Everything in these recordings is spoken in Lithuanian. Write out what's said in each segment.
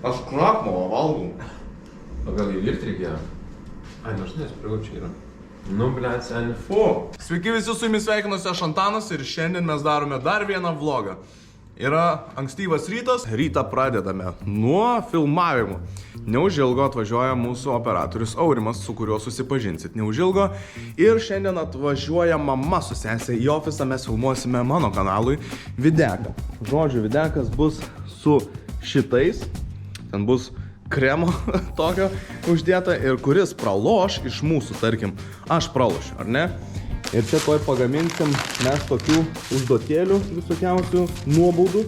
Aš krakmalą valgau. O gal įvirti reikėjo? Ai, nors nesprigau, čia yra. Nu, blėt, seni, fu. Sveiki visi, su jumis sveikinuosi aš Antanas ir šiandien mes darome dar vieną vlogą. Yra ankstyvas rytas, rytą pradedame nuo filmavimo. Neužilgo atvažiuoja mūsų operatorius Aurimas, su kuriuo susipažinsit neužilgo. Ir šiandien atvažiuoja mama su sesė į ofisą, mes filmuosime mano kanalui videką. Žodžiu, videkas bus su šitais, ten bus kremo tokio uždėta ir kuris praloš iš mūsų, tarkim, aš pralošiu, ar ne? Ir čia toj pagaminsim mes tokių užduotėlių visokiausių nuobaudų.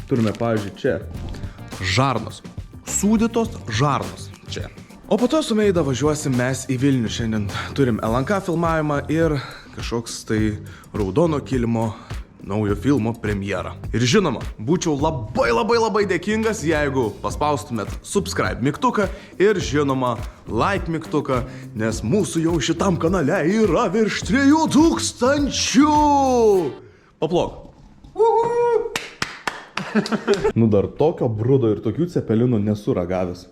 Turime, pavyzdžiui, čia žarnos. Sūdytos žarnos čia. O po to su Meida važiuosim mes į Vilnių. Šiandien turim LNK filmavimą ir kažkoks tai raudono kilimo naujo filmo premjerą. Ir žinoma, būčiau labai dėkingas, jeigu paspaustumėt subscribe mygtuką ir žinoma like mygtuką, nes mūsų jau šitam kanale yra virš 3000. Paplok. Nu dar tokio brudo ir tokių cepelinų nesu ragavęs.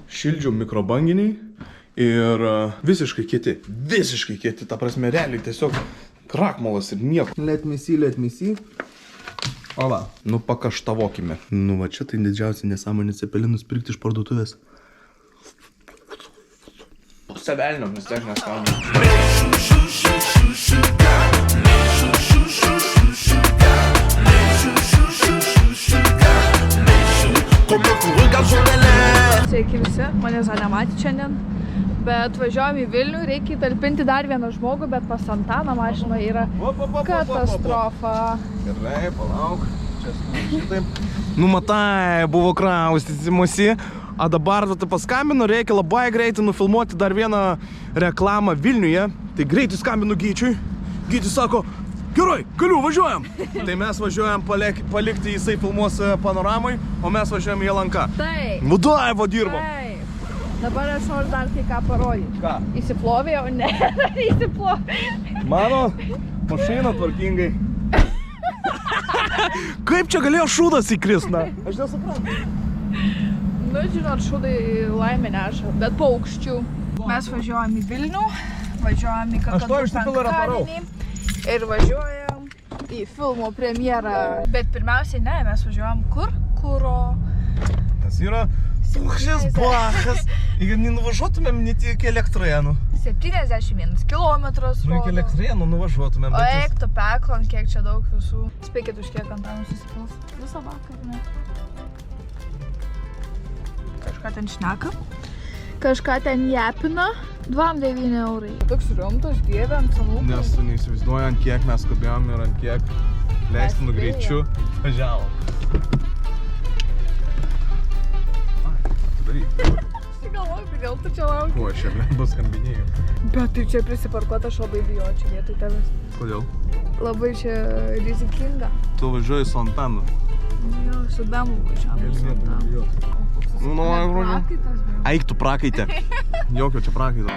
Šildžiau mikrobanginiai ir visiškai kieti, ta prasme realiai tiesiog krakmalas ir nieko. Let me see. O va, nu pakaštavokime. Nu va čia tai didžiausia nesąmonė cepelinus pirkti iš parduotuvės. Pusę velnio, vis tiek nesąmonė. Sveiki visi, manęs nematė šiandien, bet važiuojam į Vilnių, reikia įtalpinti dar vieną žmogų, bet pas Antaną mašinoje yra katastrofa. Gerai, palauk, čia šitaip. Nu matai, buvo kraustysimusi, o dabar paskambinu, reikia labai greitai nufilmuoti dar vieną reklamą Vilniuje, tai greitai skambinu Gyčiui, Gytis sako, gerai, galiu, važiuojam. Tai mes važiuojam palikti, jisai filmuos panoramai, o mes važiuojam į LNK. Taip. Vadaivo dirbo. Taip. Dabar aš noriu dar kai ką parodyti. Ką? Įsiplovė, o ne, įsiplovė. Mano mašina tvarkingai. Kaip čia galėjo šūdas įkrist, na? Aš nesuprantu. Nu, žinot, šūdai laimę neša, bet paukščių. Mes važiuojam į Vilnių, važiuojam į Kakadu penktadienį ir važiuojam į filmo premjerą. Bet pirmiausiai ne, mes važiuojam kur? Kuro. Tas yra puchšis bachas. Jeigu nenuvažiuotumėm net iki Elektrėnų. 71 kilometras. Nu, iki Elektrėnų nuvažiuotumėm. O eik tu peklon, kiek čia daug visų. Spėkit, už kiek Antanas susipils. Visą vakarą, ne? Kažką ten šneka. Kažką ten japina. 2,9 eurai. Toks rimtas, dieve, ant savų. Nes tu neįsivaizduoji, ant kiek mes skubėjom ir ant kiek leistinu greičiu važiavom. Galvoju, kodėl tu čia lauki? Kuo, aš jame bus skambinėjau. Bet tai čia prisiparkuot, aš labai bijočiau vietoj tavęs. Kodėl? Labai čia rizikinga. Tu važiuoji su Antanu. Jo, su Bemu važiavam su Antanu. Nu, Prakaitas, Bemu. Eik tu prakaitė. Jokio čia prakaito.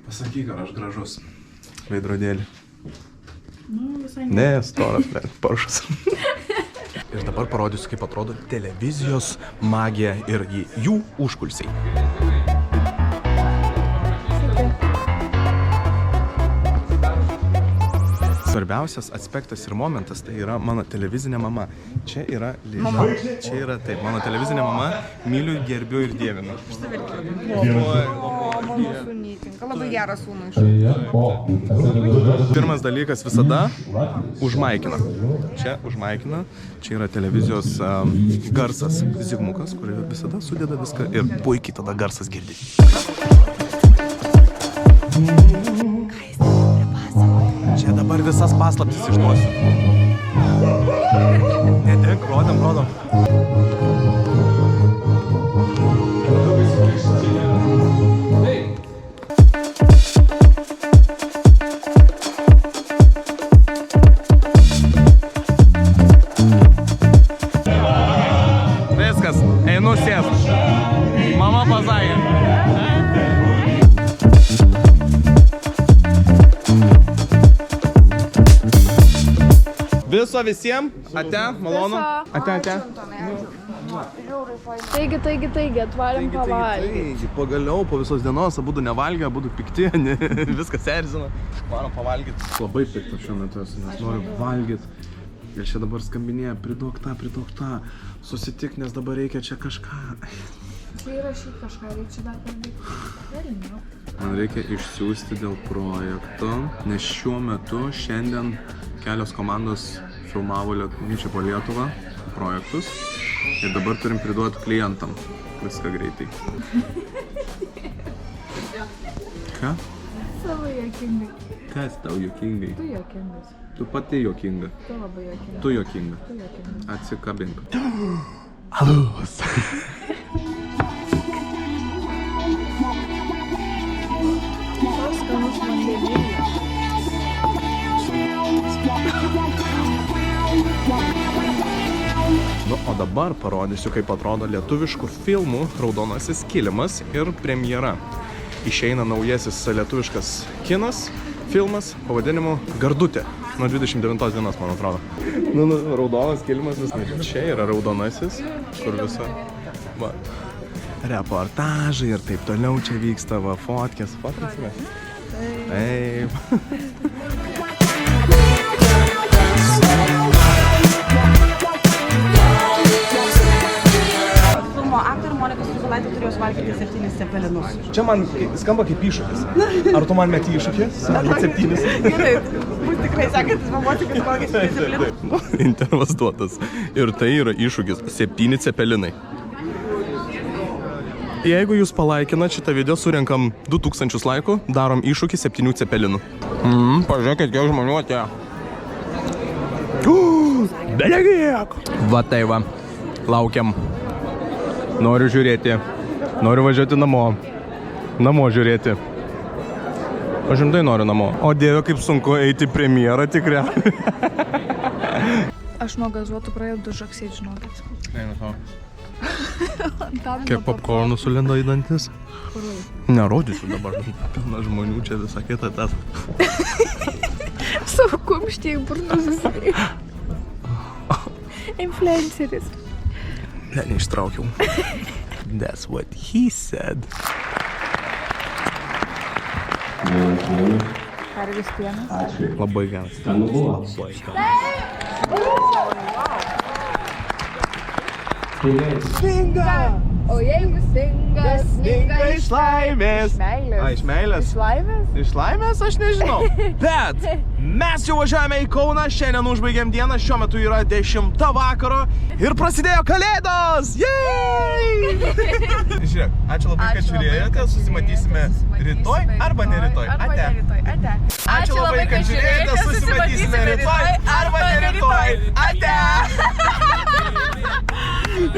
Pasakyk, ar aš gražus. Veidrodėlį. Nu, visai Ne, storas, paršas. Ir dabar parodysiu, kaip atrodo televizijos magija ir jų užkulsiai. Svarbiausias aspektas ir momentas tai yra mano televizinė mama. Čia yra Liza. Čia yra taip, mano televizinė mama. Myliu, gerbiu ir dievinu. mano sūnytinka. Labai geras sūnų iš. Pirmas dalykas visada užmaikina. Čia užmaikina. Čia yra televizijos garsas Zigmukas, kuri visada sudeda viską ir puikiai tada garsas girdi. Čia dabar visas paslaptis išduosiu. Nedėk, rodom. Viskas, einu sėst. Mama pasakė. Viso visiems. Ate, malonu. Ate. Taigi, atvarėm pavalgyti. Pagaliau po visos dienos abudu nevalgė, abudu pikti, viskas erzina. Varom pavalgyti. Labai piktas šiuo metu esu, nes noriu valgyti. Ir čia dabar skambinėja, pridok tą. Susitik, nes dabar reikia čia kažką. Čia įrašyti kažką, reikia dar pradėti. Man reikia išsiųsti dėl projekto, nes šiuo metu šiandien kelios komandos filmavo čia po Lietuvą projektus. Ir dabar turim priduoti klientam viską greitai. Ką? Savo juokingai. Kas tau juokingai? Tu juokingas. Tu pati juokinga. Tu labai juokingas. Tu juokinga. Tu juokingas. Atsikabink. Alus. Tos skanus vandenėlis. Nu, o dabar parodysiu, kaip atrodo lietuviškų filmų Raudonasis kilimas ir premjera. Išeina naujasis lietuviškas kinas, filmas pavadinimu Gardutė. Nuo 29 dienos, man atrodo. Raudonas kilimas vis. Čia yra Raudonasis, kur visa va, reportažai ir taip toliau čia vyksta, va, fotkės. Taip. Aktorė Monika Stuzulaitė turėjo suvalgyti 7 cepelinus. Čia man skamba kaip iššūkis. Ar tu man meti iššūkį? Suvalgyti 7. Gerai, bus tikrai sekantis pamosi, kad suvalgyti 7 cepelinus. Intervas duotas. Ir tai yra iššūkis. 7 cepelinai. Jeigu jūs palaikinat šitą video, surinkam 2000 laikų, darom iššūkį 7 cepelinų. Pažiūrėkit, kiek žmonių atėjo. Belegiek! Va tai va. Laukiam. Noriu žiūrėti. Noriu važiuoti namo. Namo žiūrėti. Aš rimtai noriu namo. O Dieve, kaip sunku eiti į premjerą tikriausiai. Aš nuo gazuotų pradedu žaksėti, žinokit. Kiek popkornų sulenda į dantis? Nerodysiu dabar. Pilna žmonių čia visą kitą tas. Savo kumštį į burnus susidėjo. Influenceris. Ne, neištraukiau. That's what he said. Karvės pienas. Labai geras. Labai geras. Sninga! O jeigu sninga, Sninga iš laimės. Iš meilės. Iš meilės? Iš laimės? Iš laimės aš nežinau. Bet mes jau važiavome į Kauną, šiandien užbaigėm dieną, šiuo metu yra 10 vakaro ir prasidėjo Kalėdos! Jej! Žiūrėk, ačiū labai, kad žiūrėjote, susimatysime rytoj arba ne rytoj. Ate. Ate. Ačiū labai, kad žiūrėjote, susimatysime